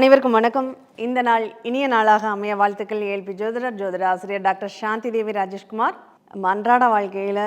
அனைவருக்கும் வணக்கம். இந்த நாள் இனிய நாளாக அமைய வாழ்த்துக்கள். ஏல்பி ஜோதிடர், ஜோதிட ஆசிரியர் டாக்டர் சாந்தி தேவி ராஜேஷ்குமார். அன்றாட வாழ்க்கையில்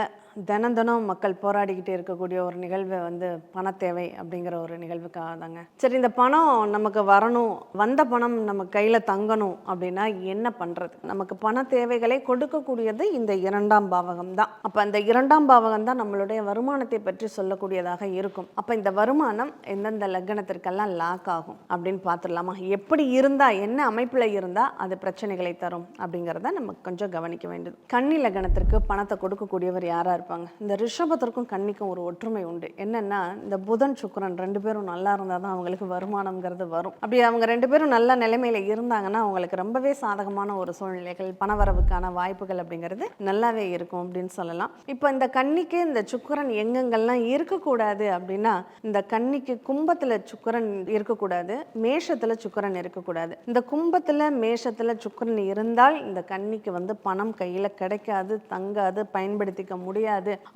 தினம் மக்கள் போராடிக்கிட்டு இருக்கக்கூடிய ஒரு நிகழ்வு பண தேவை அப்படிங்கிற ஒரு நிகழ்வுக்காக தாங்க. சரி, இந்த பணம் நமக்கு வரணும், வந்த பணம் நம்ம கையில் தங்கணும் அப்படின்னா என்ன பண்ணுறது? நமக்கு பண தேவைகளை கொடுக்கக்கூடியது இந்த 2ஆம் பாவகம் தான். அப்போ அந்த 2ஆம் பாவகம் தான் நம்மளுடைய வருமானத்தை பற்றி சொல்லக்கூடியதாக இருக்கும். அப்போ இந்த வருமானம் எந்தெந்த லக்னத்திற்கெல்லாம் லாக் ஆகும் அப்படின்னு பார்த்துடலாமா? எப்படி இருந்தால், என்ன அமைப்பில் இருந்தால் அது பிரச்சனைகளை தரும் அப்படிங்கிறத நம்ம கொஞ்சம் கவனிக்க வேண்டியது. கன்னி லக்னத்திற்கு பணத்தை கொடுக்கக்கூடியவர் யாராக இருப்பாங்க? இந்த ரிஷபத்திற்கும் கன்னிக்கும் ஒரு ஒற்றுமை உண்டு. என்னன்னா, இந்த புதன் சுக்கிரன் 2 பேரும் நல்லா இருந்தால் தான் அவங்களுக்கு வருமானம்ங்கிறது வரும். அப்படி அவங்க 2 பேரும் நல்ல நிலைமையில இருந்தாங்கன்னா அவங்களுக்கு ரொம்பவே சாதகமான ஒரு சூழ்நிலைகள், பணவரவுக்கான வாய்ப்புகள் அப்படிங்கிறது நல்லாவே இருக்கும் அப்படின்னு சொல்லலாம். இப்போ இந்த கன்னிக்கு இந்த சுக்கிரன் எங்கெங்கெல்லாம் இருக்கக்கூடாது அப்படின்னா, இந்த கன்னிக்கு கும்பத்தில் சுக்கிரன் இருக்கக்கூடாது, மேஷத்தில் சுக்கிரன் இருக்கக்கூடாது. இந்த கும்பத்தில் மேஷத்தில் சுக்கிரன் இருந்தால் இந்த கன்னிக்கு பணம் கையில் கிடைக்காது, தங்காது, பயன்படுத்திக்க முடியாது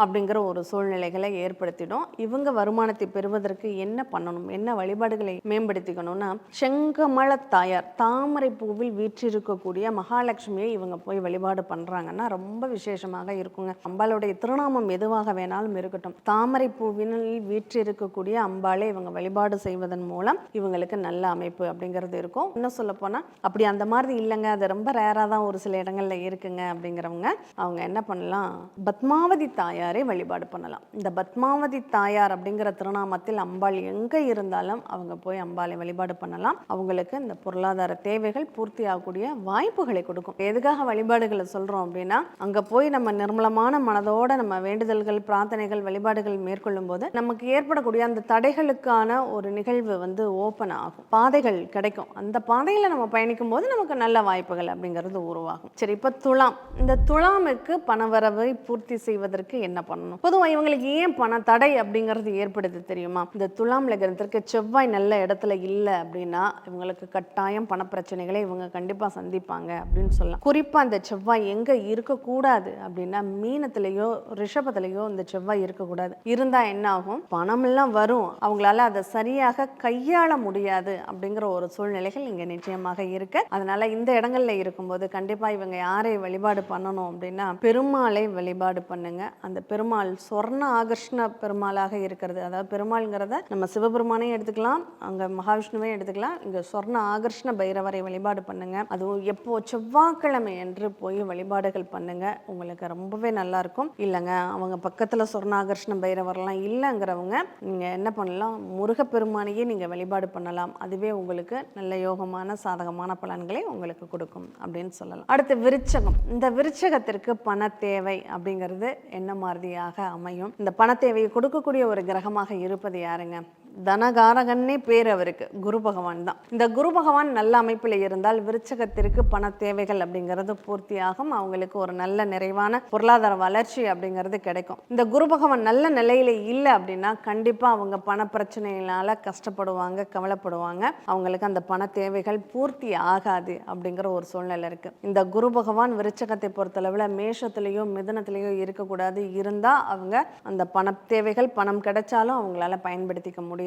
அப்படிங்கிற ஒரு சூழ்நிலைகளை ஏற்படுத்திடும். இவங்க வருமானத்தை பெறுவதற்கு என்ன பண்ணணும், என்ன வழிபாடுகளை மேம்படுத்திக்கணும்னா, செங்கமல தாயார், தாமரை பூவில் வீற்றிருக்கக்கூடிய மகாலட்சுமியை இவங்க போய் வழிபாடு பண்றாங்கன்னா ரொம்ப விசேஷமாக இருக்குங்க. அம்பாளுடைய திருநாமம் எதுவாக வேணாலும் இருக்கட்டும், தாமரை பூவினில் வீற்றிருக்கக்கூடிய அம்பாளை இவங்க வழிபாடு செய்வதன் மூலம் இவங்களுக்கு நல்ல அமைப்பு அப்படிங்கிறது இருக்கும். இன்னும் சொல்ல போனா, அப்படி அந்த மாதிரி இல்லைங்க, அது ரொம்ப ரேரா தான் ஒரு சில இடங்கள்ல இருக்குங்க அப்படிங்கிறவங்க அவங்க என்ன பண்ணலாம், பத்மாவதி தாயாரை வழிபாடு பண்ணலாம். இந்த பத்மாவதி தாயார் அப்படிங்கிற திருநாமத்தில் அம்பாள் எங்க இருந்தாலும் அவங்க போய் அம்பாளை வழிபாடு பண்ணலாம். அவங்களுக்கு இந்த பொருளாதார தேவைகள் பூர்த்தி ஆகக்கூடிய வாய்ப்புகளை கொடுக்கும். எதுக்காக வழிபாடுகளை சொல்றோம் அப்படின்னா, அங்க போய் நம்ம நிர்மலமான மனதோட நம்ம வேண்டுதல்கள், பிரார்த்தனைகள், வழிபாடுகள் மேற்கொள்ளும் போது நமக்கு ஏற்படக்கூடிய அந்த தடைகளுக்கான ஒரு நிகழ்வு ஓப்பன் ஆகும், பாதைகள் கிடைக்கும். அந்த பாதையில நம்ம பயணிக்கும் போது நமக்கு நல்ல வாய்ப்புகள் அப்படிங்கிறது உருவாகும். சரி, இப்ப துலாம். இந்த துலாமுக்கு பணவரவை பூர்த்தி செய்வதற்கு என்ன பண்ணணும்? பொதுவாக இவங்களுக்கு ஏன் பண தடை அப்படிங்கிறது ஏற்படுது தெரியுமா? இந்த துலாம் லக்னத்திற்கு செவ்வாய் நல்ல இடத்துல இல்லை அப்படின்னா இவங்களுக்கு கட்டாயம் பண பிரச்சனைகளை இவங்க கண்டிப்பா சந்திப்பாங்க அப்படின்னு சொல்லலாம். குறிப்பா இந்த செவ்வாய் எங்க இருக்கக்கூடாது அப்படின்னா, மீனத்திலேயோ ரிஷபத்திலேயோ இந்த செவ்வாய் இருக்கக்கூடாது. இருந்தா என்ன ஆகும், பணம் எல்லாம் வரும், அவங்களால அதை சரியாக கையாள முடியாது அப்படிங்கிற ஒரு சூழ்நிலைகள் இங்க நிச்சயமாக இருக்கு. அதனால இந்த இடங்கள்ல இருக்கும்போது கண்டிப்பா இவங்க யாரை வழிபாடு பண்ணணும் அப்படின்னா, பெருமாளை வழிபாடு பண்ணுங்க. அந்த பெருமாள் சொர்ண ஆகர்ஷ்ண பெருமாளாக இருக்கிறது. அதாவது பெருமாள்ங்கிறத நம்ம சிவபெருமானையும் எடுத்துக்கலாம், அங்க மகாவிஷ்ணுவையும் எடுத்துக்கலாம். இங்க சொர்ண ஆகர்ஷ்ண பைரவரை வழிபாடு பண்ணுங்க. அதுவும் எப்போ செவ்வாய்க்கிழமை என்று போய் வழிபாடுகள் பண்ணுங்க, உங்களுக்கு ரொம்பவே நல்லா இருக்கும். இல்லைங்க, அவங்க பக்கத்துல சொர்ண ஆகர்ஷ்ண பைரவர்லாம் இல்லைங்கிறவங்க நீங்க என்ன பண்ணலாம், முருகப்பெருமானையே நீங்க வழிபாடு பண்ணலாம். அதுவே உங்களுக்கு நல்ல யோகமான சாதகமான பலன்களை உங்களுக்கு கொடுக்கும் அப்படின்னு சொல்லலாம். அடுத்து விருச்சகம். இந்த விருச்சகத்திற்கு பண தேவை அப்படிங்கிறது என்ன மாதிரியாக அமையும்? இந்த பண தேவையை கொடுக்கக்கூடிய ஒரு கிரகமாக இருப்பது யாருங்க? தனகாரகன்னே பேர் அவருக்கு, குரு பகவான் தான். இந்த குரு பகவான் நல்ல அமைப்பில் இருந்தால் விருச்சகத்திற்கு பண தேவைகள் அப்படிங்கிறது பூர்த்தியாகும். அவங்களுக்கு ஒரு நல்ல நிறைவான பொருளாதார வளர்ச்சி அப்படிங்கிறது கிடைக்கும். இந்த குரு பகவான் நல்ல நிலையில இல்லை அப்படின்னா கண்டிப்பா அவங்க பண பிரச்சனையினால கஷ்டப்படுவாங்க, கவலைப்படுவாங்க. அவங்களுக்கு அந்த பண தேவைகள் பூர்த்தி ஆகாது அப்படிங்கிற ஒரு சூழ்நிலை இருக்கு. இந்த குரு பகவான் விருச்சகத்தை பொறுத்தளவுல மேஷத்திலேயோ மிதுனத்திலேயோ இருக்கக்கூடாது. இருந்தா அவங்க அந்த பண தேவைகள், பணம் கிடைச்சாலும் அவங்களால பயன்படுத்திக்க முடியாது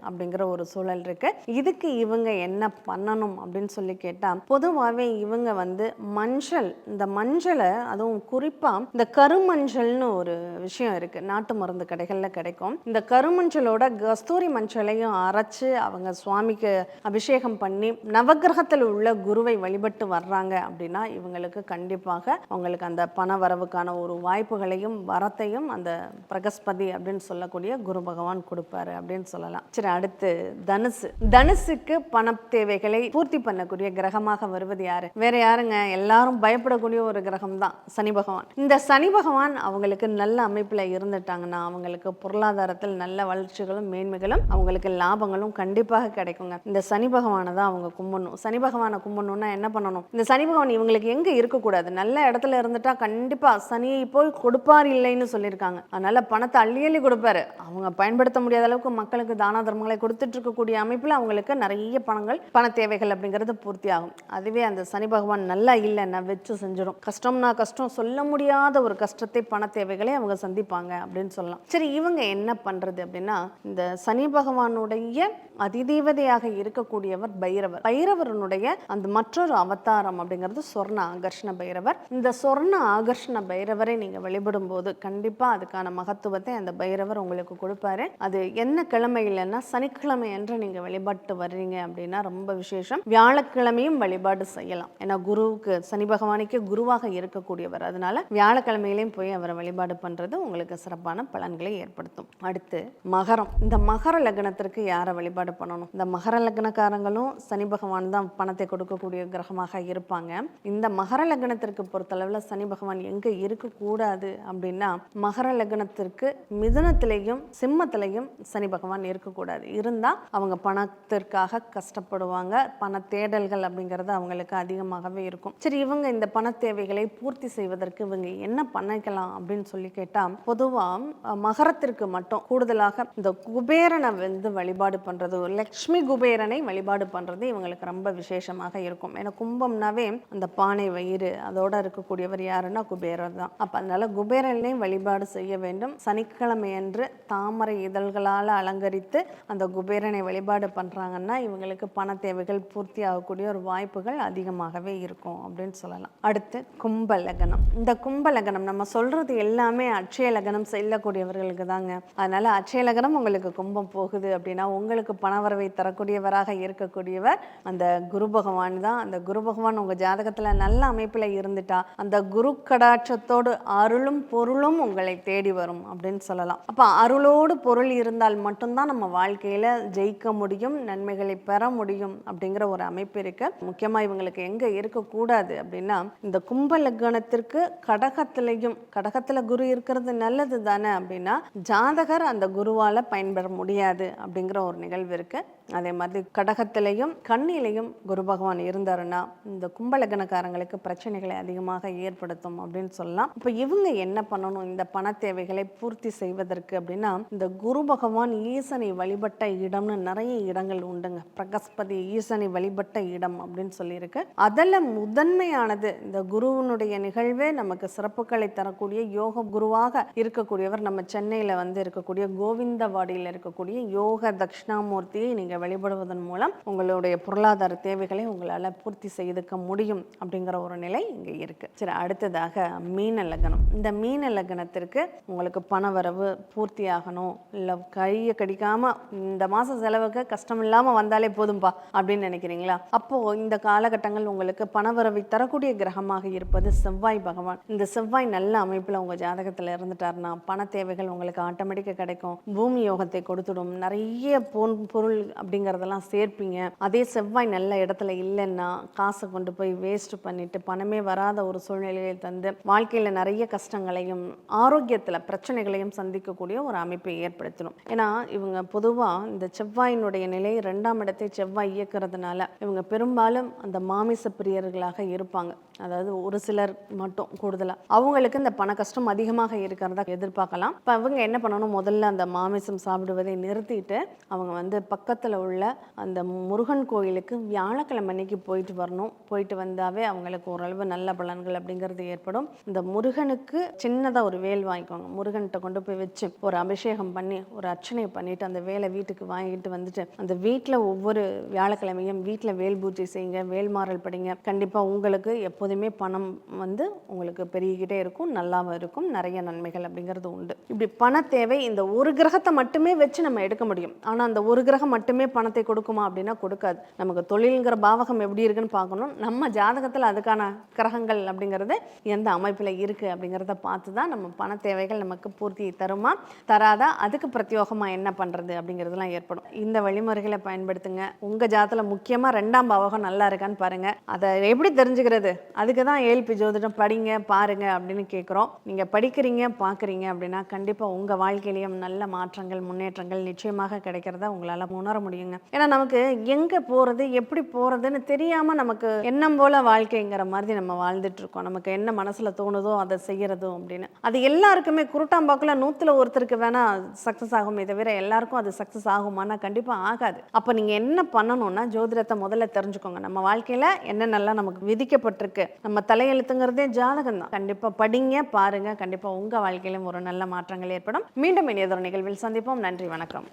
அப்படிங்கிற ஒரு சூழல் இருக்கு. இதுக்கு இவங்க என்ன பண்ணணும் அப்படின்னு சொல்லி கேட்டா, பொதுவாகவே இவங்க மஞ்சள், இந்த மஞ்சளை, அதுவும் குறிப்பா இந்த கருமஞ்சள்னு ஒரு விஷயம் இருக்கு, நாட்டு மருந்து கடைகள்ல கிடைக்கும். இந்த கருமஞ்சளோட கஸ்தூரி மஞ்சளையும் அரைச்சு அவங்க சுவாமிக்கு அபிஷேகம் பண்ணி நவகிரகத்தில் உள்ள குருவை வழிபட்டு வர்றாங்க அப்படின்னா இவங்களுக்கு கண்டிப்பாக அவங்களுக்கு அந்த பண வரவுக்கான ஒரு வாய்ப்புகளையும் வரத்தையும் அந்த பிரகஸ்பதி அப்படின்னு சொல்லக்கூடிய குரு பகவான் கொடுப்பாரு அப்படின்னு சொல்லலாம். சரி, அடுத்து தனுசு. தனுசுக்கு பண தேவைகளை பூர்த்தி பண்ணக்கூடிய கிரகமாக வருவது யாரு? வேற யாருங்க, எல்லாரும் பயப்படக்கூடிய ஒரு கிரகம் தான், சனி பகவான். இந்த சனி பகவான் அவங்களுக்கு நல்ல அமைப்புல இருந்துட்டாங்கன்னா அவங்களுக்கு பொருளாதாரத்தில் நல்ல வளர்ச்சிகளும் மேன்மைகளும் அவங்களுக்கு லாபங்களும் கண்டிப்பாக கிடைக்குங்க. இந்த சனி பகவானை தான் அவங்க கும்பிடணும். சனி பகவானை கும்பிடணும்னா என்ன பண்ணணும், இந்த சனி பகவான் இவங்களுக்கு எங்க இருக்கக்கூடாது, நல்ல இடத்துல இருந்துட்டா கண்டிப்பா சனியை போய் கொடுப்பார் இல்லைன்னு சொல்லியிருக்காங்க. அதனால பணத்தை அள்ளி அள்ளி கொடுப்பாரு. அவங்க பயன்படுத்த முடியாத அளவுக்கு மக்களுக்கு ஏழைகளுக்கு தான தர்மங்களை கொடுத்துட்டு இருக்கக்கூடிய அமைப்பில் அவங்களுக்கு நிறைய பண தேவைகள் அப்படிங்கிறது பூர்த்தி ஆகும். அதுவே அந்த சனி பகவான் நல்லா இல்லைன்னா வச்சு செஞ்சிடும். கஷ்டம்னா கஷ்டம், சொல்ல முடியாத ஒரு கஷ்டத்தை, பண தேவைகளை அவங்க சந்திப்பாங்க அப்படின்னு சொல்லலாம். சரி, இவங்க என்ன பண்றது அப்படின்னா, இந்த சனி பகவானுடைய அதிதேவதையாக இருக்கக்கூடியவர் பைரவர். பைரவருடைய அந்த மற்றொரு அவதாரம் அப்படிங்கிறது சொர்ண ஆகர்ஷண பைரவர். இந்த சொர்ண ஆகர்ஷண பைரவரை நீங்க வழிபடும் போது கண்டிப்பா அதுக்கான மகத்துவத்தை அந்த பைரவர் உங்களுக்கு கொடுப்பாரு. அது என்ன கிழமை இல்லைன்னா சனிக்கிழமை என்று நீங்க வழிபாட்டு வர்றீங்க அப்படின்னா ரொம்ப விசேஷம். வியாழக்கிழமையும் வழிபாடு செய்யலாம். ஏன்னா குருவுக்கு, சனி பகவானுக்கு குருவாக இருக்கக்கூடியவர். அதனால வியாழக்கிழமையிலையும் போய் அவரை வழிபாடு பண்றது உங்களுக்கு சிறப்பான பலன்களை ஏற்படுத்தும். அடுத்து மகரம். இந்த மகர லக்னத்திற்கு யாரை வழிபாடு பண்ணணும்? இந்த மகர லக்னக்காரங்களும் சனி பகவான் தான் பணத்தை கொடுக்கக்கூடிய கிரகமாக இருப்பாங்க. இந்த மகர லக்னத்திற்கு பொறுத்தளவில் சனி பகவான் எங்க இருக்கக்கூடாது அப்படின்னா, மகர லக்னத்திற்கு மிதுனத்திலையும் சிம்மத்திலையும் சனி பகவான் இருக்கக்கூடாது. இருந்தா அவங்க பணத்திற்காக கஷ்டப்படுவாங்க. பண தேடல்கள் அப்படிங்கிறது அவங்களுக்கு அதிகமாகவே இருக்கும். சரி, இவங்க இந்த பண தேவைகளை பூர்த்தி செய்வதற்கு இவங்க என்ன பண்ணிக்கலாம் அப்படின்னு சொல்லி கேட்டா, பொதுவா மகரத்திற்கு மட்டும் கூடுதலாக இந்த குபேரனை வந்து வழிபாடு பண்றது, லக்ஷ்மி குபேரனை வழிபாடு பண்றது இவங்களுக்கு ரொம்ப விசேஷமாக இருக்கும். ஏன்னா கும்பம்னாவே அந்த பானை வயிறு, அதோட இருக்கக்கூடியவர் யாருன்னா குபேரர் தான். அப்ப அதனால குபேரனை வழிபாடு செய்ய வேண்டும். சனிக்கிழமை அன்று தாமரை இதழ்களால் அலங்கரித்து அந்த குபேரனை வழிபாடு பண்றாங்கன்னா இவங்களுக்கு பண தேவைகள் பூர்த்தி ஆகக்கூடிய ஒரு வாய்ப்புகள் அதிகமாகவே இருக்கும் அப்படின்னு சொல்லலாம். அடுத்து கும்ப லக்னம். இந்த கும்ப லக்னம் நம்ம சொல்றது எல்லாமே அட்சய லக்னம் செல்லக்கூடியவர்களுக்கு தாங்க. அதனால அட்சய லக்னம் உங்களுக்கு கும்பம் போகுது அப்படின்னா உங்களுக்கு பணவரவை தரக்கூடியவராக இருக்கக்கூடியவர் அந்த குரு பகவான் தான். அந்த குரு பகவான் உங்க ஜாதகத்துல நல்ல அமைப்புல இருந்துட்டா அந்த குரு கடாட்சத்தோடு அருளும் பொருளும் உங்களை தேடி வரும் அப்படின்னு சொல்லலாம். அப்ப அருளோடு பொருள் இருந்தால் மட்டும்தான் நம்ம வாழ்க்கையில ஜெயிக்க முடியும், நன்மைகளை பெற முடியும் அப்படிங்கிற ஒரு அமைப்பு இருக்கு. முக்கியமா இவங்களுக்கு எங்க இருக்கக்கூடாது அப்படின்னா, இந்த கும்ப லக்னத்திற்கு கடகத்துல குரு இருக்கிறது நல்லது தானே அப்படின்னா, ஜாதகர் அந்த குருவால பயன்பெற முடியாது அப்படிங்கிற ஒரு நிகழ்வு இருக்கு. அதே மாதிரி கடகத்திலையும் கண்ணிலையும் குரு பகவான் இருந்தாருன்னா இந்த கும்ப லக்னக்காரங்களுக்கு பிரச்சனைகளை அதிகமாக ஏற்படுத்தும் அப்படின்னு சொல்லலாம். இப்ப இவங்க என்ன பண்ணணும் இந்த பண தேவைகளை பூர்த்தி செய்வதற்கு அப்படின்னா, இந்த குரு பகவான் ஈசனை வழிபட்ட இடம்னு நிறைய இடங்கள் உண்டுங்க. பிரகஸ்பதி ஈசனை வழிபட்ட இடம் அப்படின்னு சொல்லியிருக்கு. அதில் முதன்மையானது இந்த குருவனுடைய நிகழ்வே நமக்கு சிறப்புகளை தரக்கூடிய யோக குருவாக இருக்கக்கூடியவர் நம்ம சென்னையில் வந்து இருக்கக்கூடிய கோவிந்தவாடியில் இருக்கக்கூடிய யோக தட்சிணாமூர்த்தியை நீங்கள் வழிபடுவதன் மூலம் உங்களுடைய பொருளாதார தேவைகளை உங்களால் பூர்த்தி செய்துக்க முடியும் அப்படிங்கிற ஒரு நிலை இங்கே இருக்கு. சரி, அடுத்ததாக மீன லக்னம். இந்த மீன லக்னத்திற்கு உங்களுக்கு பண வரவு பூர்த்தி ஆகணும், இல்லை கையை கடிக்காம இந்த மாச செலவுக்கு கஷ்டம் இல்லாம வந்தாலே போதும்பா அப்படின்னு நினைக்கிறீங்களா? அப்போ இந்த காலகட்டங்கள் உங்களுக்கு பணவரவை தரக்கூடிய கிரகமாக இருப்பது செவ்வாய் பகவான். இந்த செவ்வாய் நல்ல அமைப்புல உங்க ஜாதகத்துல இருந்துட்டாருன்னா பண தேவைகள் உங்களுக்கு ஆட்டோமேட்டிக்கா கிடைக்கும். பூமி யோகத்தை கொடுத்துடும். நிறைய பொருள் அப்படிங்கறதெல்லாம் சேர்ப்பீங்க. அதே செவ்வாய் நல்ல இடத்துல இல்லைன்னா காசை கொண்டு போய் வேஸ்ட் பண்ணிட்டு பணமே வராத ஒரு சூழ்நிலையை தந்து வாழ்க்கையில நிறைய கஷ்டங்களையும் ஆரோக்கியத்துல பிரச்சனைகளையும் சந்திக்கக்கூடிய ஒரு அமைப்பை ஏற்படுத்தணும். ஏன்னா இவங்க பொதுவா இந்த செவ்வாயினுடைய நிலை 2ஆம் இடத்தை செவ்வாய் இயக்கிறதுனால இவங்க பெரும்பாலும் அந்த மாமிச பிரியர்களாக இருப்பாங்க. அதாவது ஒரு சிலர் மட்டும் கூடுதலா அவங்களுக்கு இந்த பண கஷ்டம் அதிகமாக இருக்கிறதா எதிர்பார்க்கலாம். இப்போ அவங்க என்ன பண்ணணும், முதல்ல அந்த மாமிசம் சாப்பிடுவதை நிறுத்திட்டு அவங்க வந்து பக்கத்துல உள்ள அந்த முருகன் கோயிலுக்கு வியாழக்கிழமை அன்னைக்கு போயிட்டு வரணும். போயிட்டு வந்தாவே அவங்களுக்கு ஓரளவு நல்ல பலன்கள் அப்படிங்கிறது ஏற்படும். இந்த முருகனுக்கு சின்னதா ஒரு வேல் வாங்கிக்கோங்க. முருகன்கிட்ட கொண்டு போய் வச்சு ஒரு அபிஷேகம் பண்ணி ஒரு அர்ச்சனை பண்ணிட்டு அந்த வேலை வீட்டுக்கு வாங்கிட்டு வந்துட்டு அந்த வீட்டில் ஒவ்வொரு வியாழக்கிழமையும் வீட்டில் வேல் பூஜை செய்யுங்க, வேல்மாறல் படிங்க. கண்டிப்பாக உங்களுக்கு எப்போதுமே பணம் வந்து உங்களுக்கு பெருகிக்கிட்டே இருக்கும், நல்லாவும் இருக்கும், நிறைய நன்மைகள் அப்படிங்கிறது உண்டு. இப்படி பண தேவை இந்த ஒரு கிரகத்தை மட்டுமே வச்சு நம்ம எடுக்க முடியும். ஆனால் அந்த ஒரு கிரகம் மட்டுமே பணத்தை கொடுக்குமா அப்படின்னா கொடுக்காது. நமக்கு தொழில்ங்கிற பாவகம் எப்படி இருக்குன்னு பார்க்கணும். நம்ம ஜாதகத்தில் அதுக்கான கிரகங்கள் அப்படிங்கிறது எந்த அமைப்பில் இருக்குது அப்படிங்கிறத பார்த்து தான் நம்ம பண தேவைகள் நமக்கு பூர்த்தி தருமா தராதா, அதுக்கு பிரத்யோகமாக என்ன பண்ணுறது அப்படிங்கிறதுலாம் ஏற்படும். இந்த வழிமுறைகளை பயன்படுத்துங்க. உங்கள் ஜாதகத்தில் முக்கியமாக 2ஆம் பாவகம் நல்லா இருக்கான்னு பாருங்கள். அதை எப்படி தெரிஞ்சுக்கிறது? அதுக்கு தான் ஏஎல்பி ஜோதிடம் படிங்க பாருங்க அப்படின்னு கேட்குறோம். நீங்கள் படிக்கிறீங்க பார்க்குறீங்க அப்படின்னா கண்டிப்பாக உங்கள் வாழ்க்கையிலையும் நல்ல மாற்றங்கள் முன்னேற்றங்கள் நிச்சயமாக கிடைக்கிறத உங்களால் உணர முடியும். முடியுங்க. ஏன்னா நமக்கு எங்கே போகிறது எப்படி போகிறதுன்னு தெரியாமல் நமக்கு எண்ணம் போல் வாழ்க்கைங்கிற மாதிரி நம்ம வாழ்ந்துட்டு இருக்கோம். நமக்கு என்ன மனசில் தோணுதோ அதை செய்கிறதும் அப்படின்னு. அது எல்லாருக்குமே குருட்டாம்பாக்கில் 100ல் ஒருத்தருக்கு வேணால் சக்ஸஸ் ஆகுமே தவிர எல்லாருக்கும் அது சக்ஸஸ் ஆகுமானா கண்டிப்பாக ஆகாது. அப்போ நீங்கள் என்ன பண்ணணும்னா ஜோதிடத்தை முதல்ல தெரிஞ்சுக்கோங்க. நம்ம வாழ்க்கையில் என்னென்னலாம் நமக்கு விதிக்கப்பட்டிருக்கு, நம்ம தலையெழுத்துங்கிறதே ஜாதகம் தான். கண்டிப்பாக படிங்க, பாருங்கள். கண்டிப்பாக உங்கள் வாழ்க்கையிலும் ஒரு நல்ல மாற்றங்கள் ஏற்படும். மீண்டும் இனியதொரு நிகழ்வில் சந்திப்போம். நன்றி, வணக்கம்.